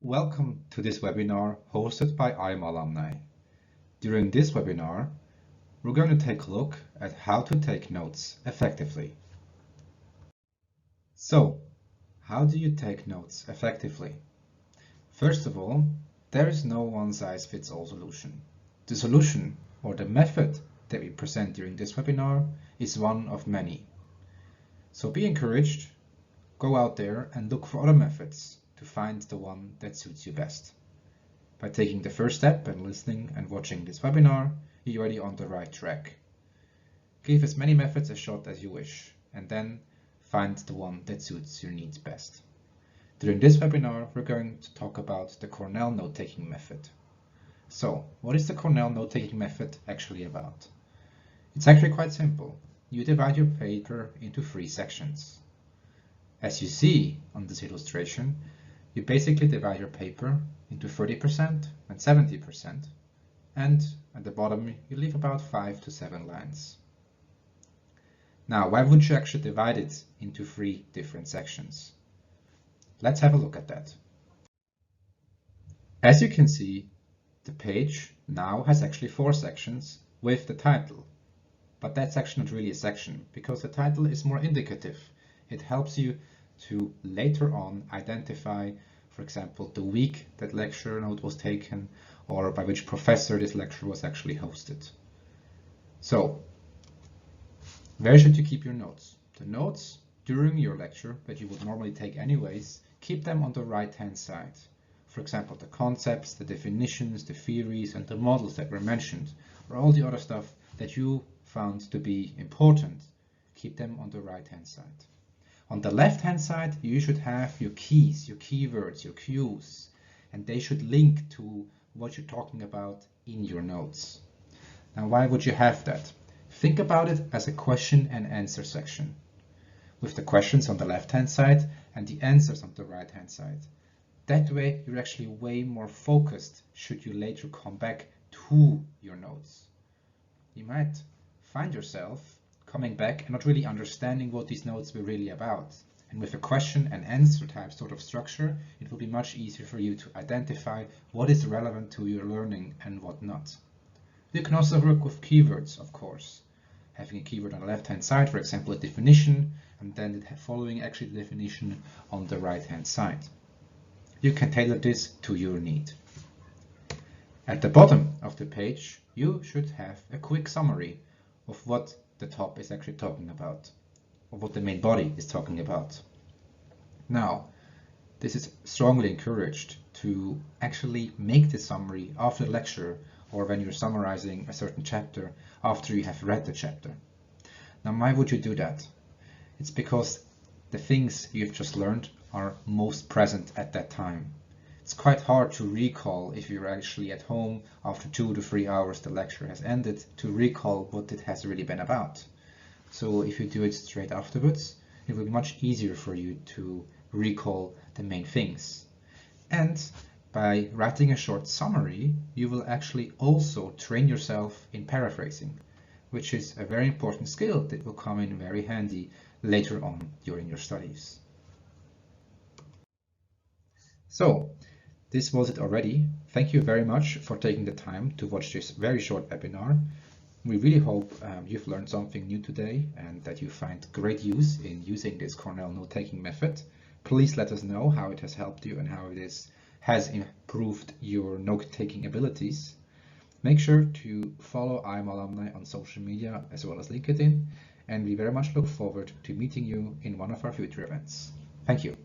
Welcome to this webinar hosted by IM Alumni. During this webinar, we're going to take a look at how to take notes effectively. So, how do you take notes effectively? First of all, there is no one-size-fits-all solution. The solution, or the method that we present during this webinar, is one of many. So be encouraged, go out there and look for other methods to find the one that suits you best. By taking the first step and listening and watching this webinar, you're already on the right track. Give as many methods a shot as you wish, and then find the one that suits your needs best. During this webinar, we're going to talk about the Cornell note-taking method. So, what is the Cornell note-taking method actually about? It's actually quite simple. You divide your paper into 3 sections. As you see on this illustration, you basically divide your paper into 30% and 70%, and at the bottom you leave about 5 to 7 lines. Now, why wouldn't you actually divide it into 3 different sections? Let's have a look at that. As you can see, the page now has actually 4 sections with the title. But that's actually not really a section, because the title is more indicative. It helps you to later on identify, for example, the week that lecture note was taken, or by which professor this lecture was actually hosted. So, where should you keep your notes? The notes during your lecture that you would normally take anyways, keep them on the right-hand side. For example, the concepts, the definitions, the theories, and the models that were mentioned, or all the other stuff that you found to be important, keep them on the right-hand side. On the left-hand side, you should have your keys, your keywords, your cues, and they should link to what you're talking about in your notes. Now, why would you have that? Think about it as a question and answer section, with the questions on the left-hand side and the answers on the right-hand side. That way, you're actually way more focused should you later come back to your notes. You might find yourself coming back and not really understanding what these notes were really about. And with a question and answer type sort of structure, it will be much easier for you to identify what is relevant to your learning and what not. You can also work with keywords, of course. Having a keyword on the left-hand side, for example, a definition, and then following actually the definition on the right-hand side. You can tailor this to your need. At the bottom of the page, you should have a quick summary of what the top is actually talking about, or what the main body is talking about. Now, this is strongly encouraged to actually make the summary after the lecture, or when you're summarizing a certain chapter after you have read the chapter. Now, why would you do that? It's because the things you've just learned are most present at that time. It's quite hard to recall if you're actually at home after 2 to 3 hours the lecture has ended to recall what it has really been about. So if you do it straight afterwards, it will be much easier for you to recall the main things. And by writing a short summary, you will actually also train yourself in paraphrasing, which is a very important skill that will come in very handy later on during your studies. So, this was it already. Thank you very much for taking the time to watch this very short webinar. We really hope you've learned something new today and that you find great use in using this Cornell note-taking method. Please let us know how it has helped you and how it has improved your note-taking abilities. Make sure to follow IM Alumni on social media as well as LinkedIn, and we very much look forward to meeting you in one of our future events. Thank you.